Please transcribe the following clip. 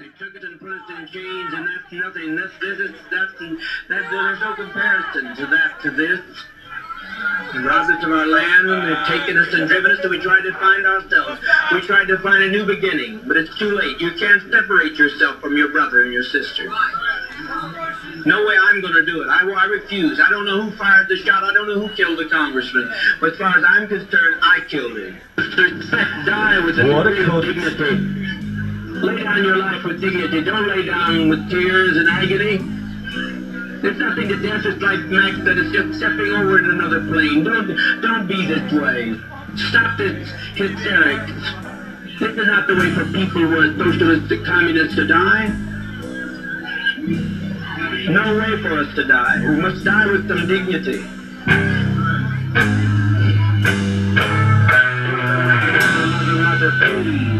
They took us and put us in chains, and that's nothing. There's no comparison to this. They robbed us of our land, and they've taken us and driven us till we tried to find ourselves. We tried to find a new beginning, but it's too late. You can't separate yourself from your brother and your sister. No way I'm going to do it. I refuse. I don't know who fired the shot. I don't know who killed the congressman. But as far as I'm concerned, I killed him. Die with dignity. Lay down your life with dignity. Don't lay down with tears and agony. There's nothing to death. It's like Max said, it's just stepping over to another plane. Don't be this way. Stop this hysterics. This is not the way for people who are socialistic communists to die. No way for us to die. We must die with some dignity. Another please.